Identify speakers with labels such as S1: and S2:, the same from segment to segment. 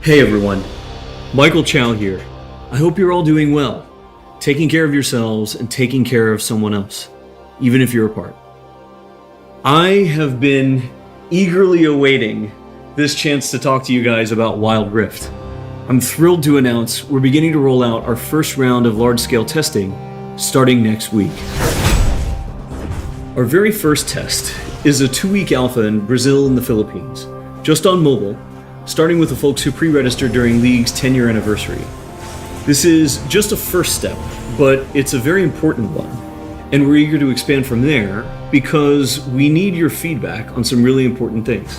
S1: Hey everyone, Michael Chow here. I hope you're all doing well, taking care of yourselves and taking care of someone else, even if you're apart. I have been eagerly awaiting this chance to talk to you guys about Wild Rift. I'm thrilled to announce we're beginning to roll out our first round of large-scale testing starting next week. Our very first test is a 2-week alpha in Brazil and the Philippines, just on mobile, starting with the folks who pre-registered during League's 10-year anniversary. This is just a first step, but it's a very important one, and we're eager to expand from there because we need your feedback on some really important things.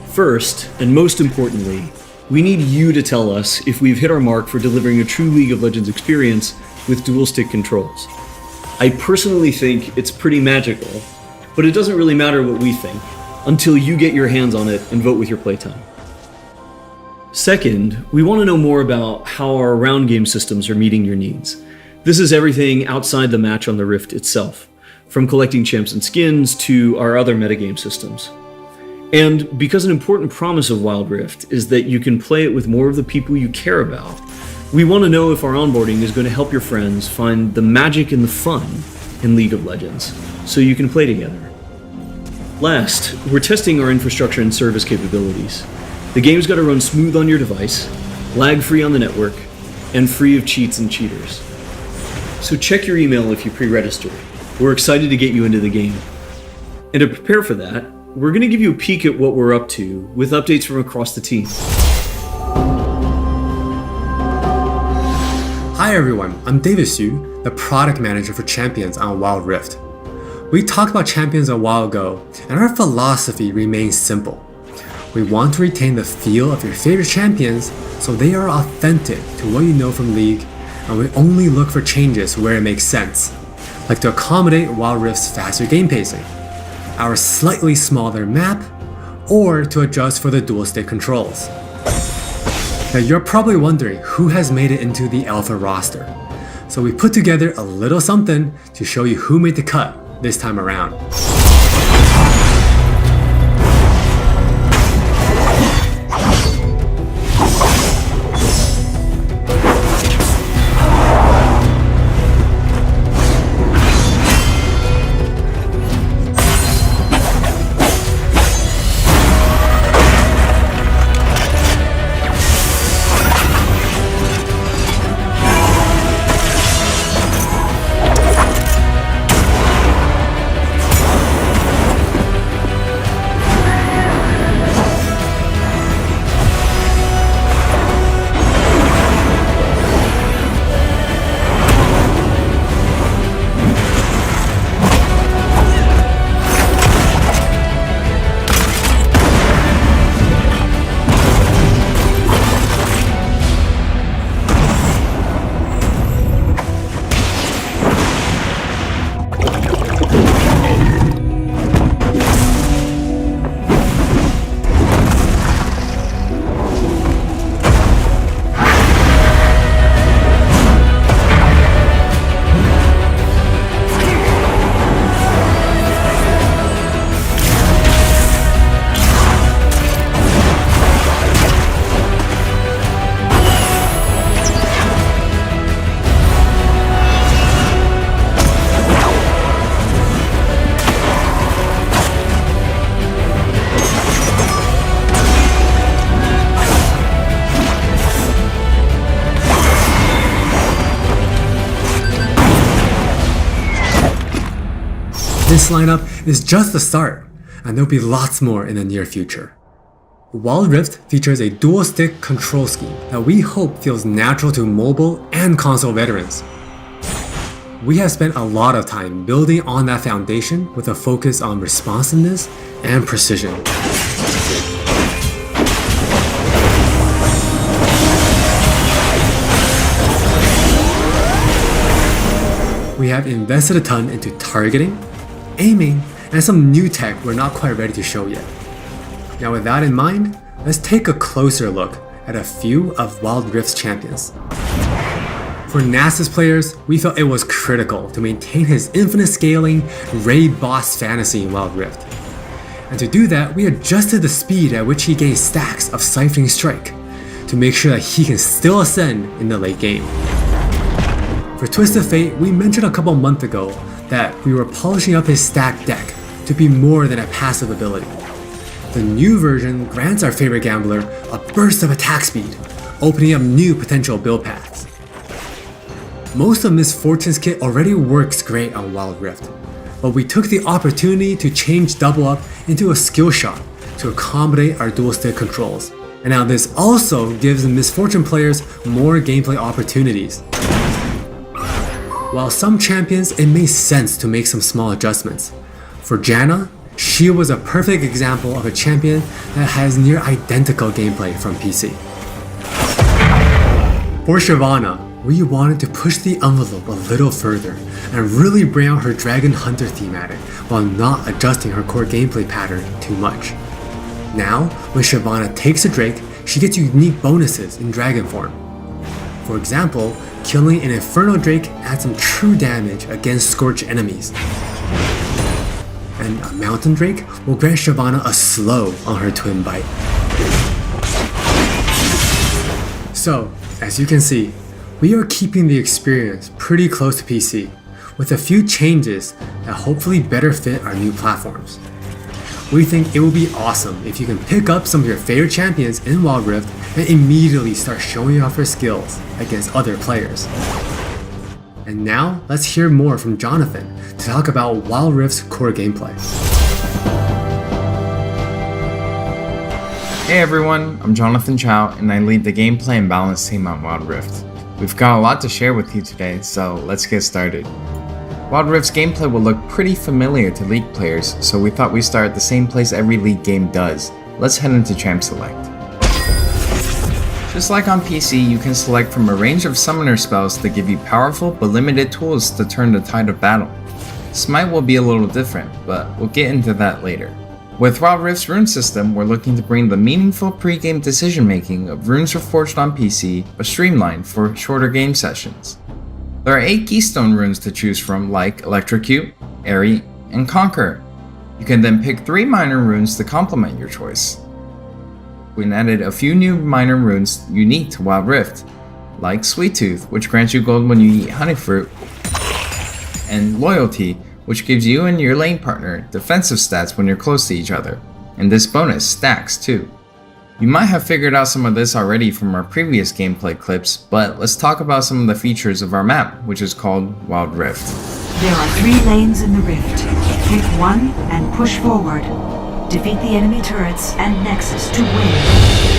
S1: First, and most importantly, we need you to tell us if we've hit our mark for delivering a true League of Legends experience with dual-stick controls. I personally think it's pretty magical, but it doesn't really matter what we think until you get your hands on it and vote with your playtime. Second, we want to know more about how our round game systems are meeting your needs. This is everything outside the match on the Rift itself, from collecting champs and skins to our other metagame systems. And because an important promise of Wild Rift is that you can play it with more of the people you care about, we want to know if our onboarding is going to help your friends find the magic and the fun in League of Legends, so you can play together. Last, we're testing our infrastructure and service capabilities. The game's got to run smooth on your device, lag-free on the network, and free of cheats and cheaters. So check your email if you pre-register. We're excited to get you into the game. And to prepare for that, we're going to give you a peek at what we're up to with updates from across the team.
S2: Hi everyone, I'm David Xu, the product manager for Champions on Wild Rift. We talked about Champions a while ago, and our philosophy remains simple. We want to retain the feel of your favorite champions so they are authentic to what you know from League, and we only look for changes where it makes sense, like to accommodate Wild Rift's faster game pacing, our slightly smaller map, or to adjust for the dual stick controls. Now you're probably wondering who has made it into the alpha roster, so we put together a little something to show you who made the cut this time around. This lineup is just the start, and there'll be lots more in the near future. Wild Rift features a dual-stick control scheme that we hope feels natural to mobile and console veterans. We have spent a lot of time building on that foundation with a focus on responsiveness and precision. We have invested a ton into targeting, aiming, and some new tech we're not quite ready to show yet. Now with that in mind, let's take a closer look at a few of Wild Rift's champions. For Nasus players, we felt it was critical to maintain his infinite scaling raid boss fantasy in Wild Rift. And to do that, we adjusted the speed at which he gained stacks of Siphoning Strike, to make sure that he can still ascend in the late game. For Twisted Fate, we mentioned a couple months ago that we were polishing up his stacked deck to be more than a passive ability. The new version grants our favorite gambler a burst of attack speed, opening up new potential build paths. Most of Miss Fortune's kit already works great on Wild Rift, but we took the opportunity to change Double Up into a skill shot to accommodate our dual stick controls. And now this also gives Miss Fortune players more gameplay opportunities. While some champions, it made sense to make some small adjustments. For Janna, she was a perfect example of a champion that has near identical gameplay from PC. For Shyvana, we wanted to push the envelope a little further and really bring out her Dragon Hunter thematic while not adjusting her core gameplay pattern too much. Now, when Shyvana takes a Drake, she gets unique bonuses in Dragon form. For example, killing an Inferno Drake adds some true damage against Scorch enemies. And a Mountain Drake will grant Shyvana a slow on her Twin Bite. So, as you can see, we are keeping the experience pretty close to PC, with a few changes that hopefully better fit our new platforms. We think it will be awesome if you can pick up some of your favorite champions in Wild Rift and immediately start showing off your skills against other players. And now, let's hear more from Jonathan to talk about Wild Rift's core gameplay.
S3: Hey everyone, I'm Jonathan Chow and I lead the gameplay and balance team on Wild Rift. We've got a lot to share with you today, so let's get started. Wild Rift's gameplay will look pretty familiar to League players, so we thought we'd start at the same place every League game does. Let's head into Champ Select. Just like on PC, you can select from a range of summoner spells that give you powerful but limited tools to turn the tide of battle. Smite will be a little different, but we'll get into that later. With Wild Rift's rune system, we're looking to bring the meaningful pre-game decision making of runes reforged on PC, but streamlined for shorter game sessions. There are 8 keystone runes to choose from, like Electrocute, Airy, and Conquer. You can then pick 3 minor runes to complement your choice. We added a few new minor runes unique to Wild Rift, like Sweet Tooth, which grants you gold when you eat honey fruit, and Loyalty, which gives you and your lane partner defensive stats when you're close to each other, and this bonus stacks too. You might have figured out some of this already from our previous gameplay clips, but let's talk about some of the features of our map, which is called Wild Rift.
S4: There are 3 lanes in the rift. Pick one and push forward. Defeat the enemy turrets and Nexus to win.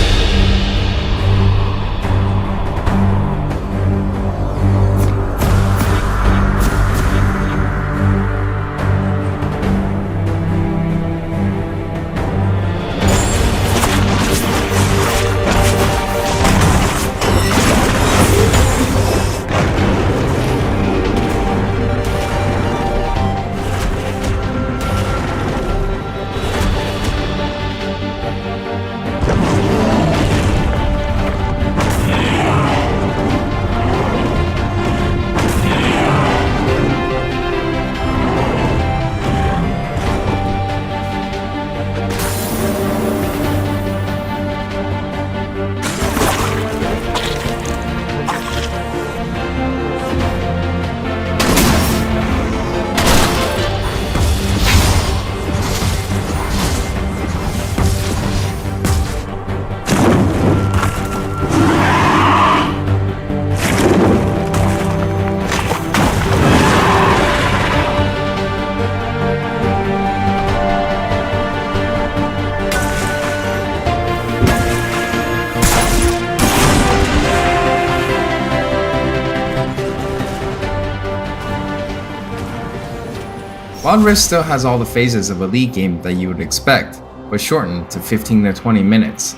S3: Wild Rift still has all the phases of a League game that you would expect, but shortened to 15 to 20 minutes.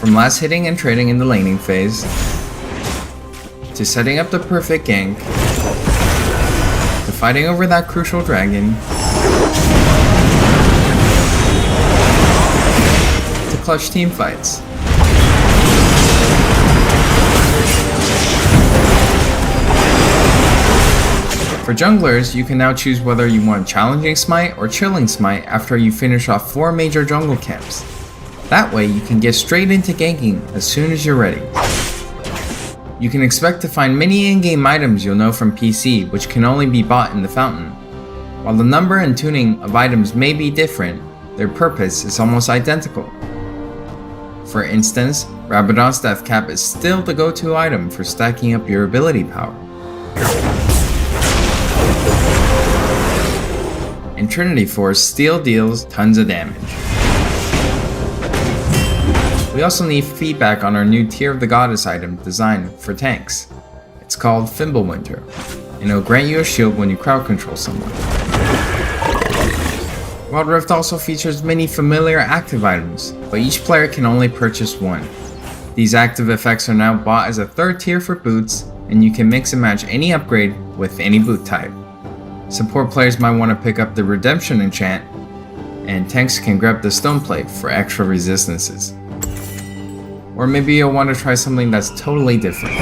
S3: From last hitting and trading in the laning phase, to setting up the perfect gank, to fighting over that crucial dragon, to clutch team fights. For junglers, you can now choose whether you want Challenging Smite or Chilling Smite after you finish off 4 major jungle camps. That way you can get straight into ganking as soon as you're ready. You can expect to find many in-game items you'll know from PC, which can only be bought in the fountain. While the number and tuning of items may be different, their purpose is almost identical. For instance, Rabadon's Death Cap is still the go-to item for stacking up your ability power. And Trinity Force still deals tons of damage. We also need feedback on our new Tear of the Goddess item designed for tanks. It's called Fimbulwinter, and it'll grant you a shield when you crowd control someone. Wild Rift also features many familiar active items, but each player can only purchase one. These active effects are now bought as a third tier for boots, and you can mix and match any upgrade with any boot type. Support players might want to pick up the Redemption enchant, and tanks can grab the Stone Plate for extra resistances. Or maybe you'll want to try something that's totally different.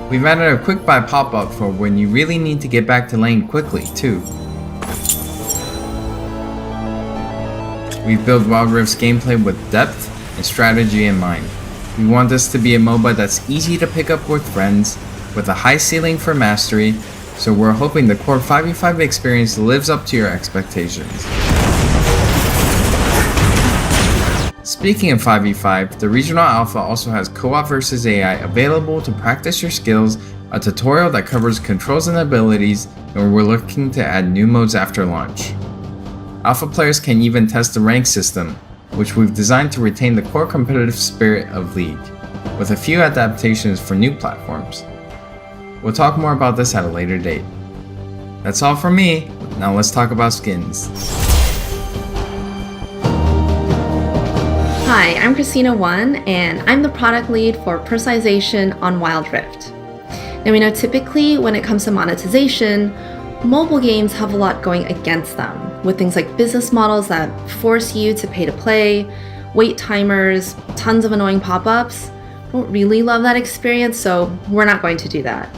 S3: We've added a quick buy pop-up for when you really need to get back to lane quickly too. We've built Wild Rift's gameplay with depth and strategy in mind. We want this to be a MOBA that's easy to pick up with friends, with a high ceiling for mastery, so we're hoping the core 5v5 experience lives up to your expectations. Speaking of 5v5, the Regional Alpha also has Co-op vs AI available to practice your skills, a tutorial that covers controls and abilities, and we're looking to add new modes after launch. Alpha players can even test the rank system, which we've designed to retain the core competitive spirit of League, with a few adaptations for new platforms. We'll talk more about this at a later date. That's all from me, now let's talk about skins.
S5: Hi, I'm Christina1, and I'm the product lead for personalization on Wild Rift. Now we know typically when it comes to monetization, mobile games have a lot going against them, with things like business models that force you to pay to play, wait timers, tons of annoying pop-ups. I don't really love that experience, so we're not going to do that.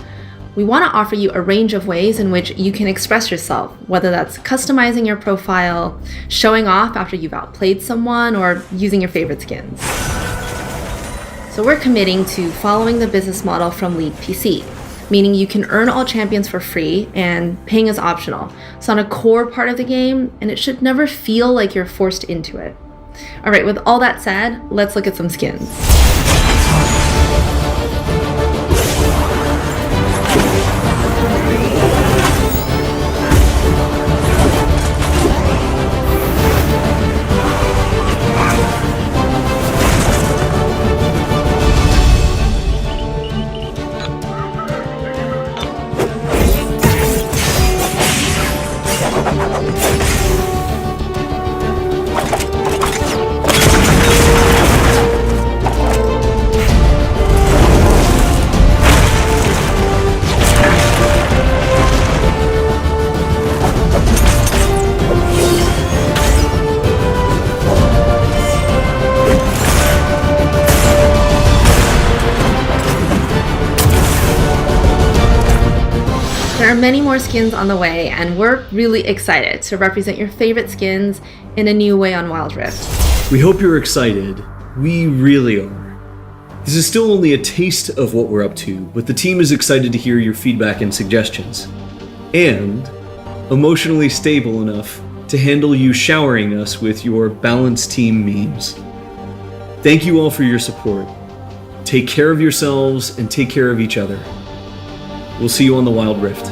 S5: We want to offer you a range of ways in which you can express yourself, whether that's customizing your profile, showing off after you've outplayed someone, or using your favorite skins. So we're committing to following the business model from League PC, meaning you can earn all champions for free and paying is optional. It's not a core part of the game, and it should never feel like you're forced into it. All right, with all that said, let's look at some skins. There are many more skins on the way, and we're really excited to represent your favorite skins in a new way on Wild Rift.
S1: We hope you're excited. We really are. This is still only a taste of what we're up to, but the team is excited to hear your feedback and suggestions. And emotionally stable enough to handle you showering us with your balanced team memes. Thank you all for your support. Take care of yourselves and take care of each other. We'll see you on the Wild Rift.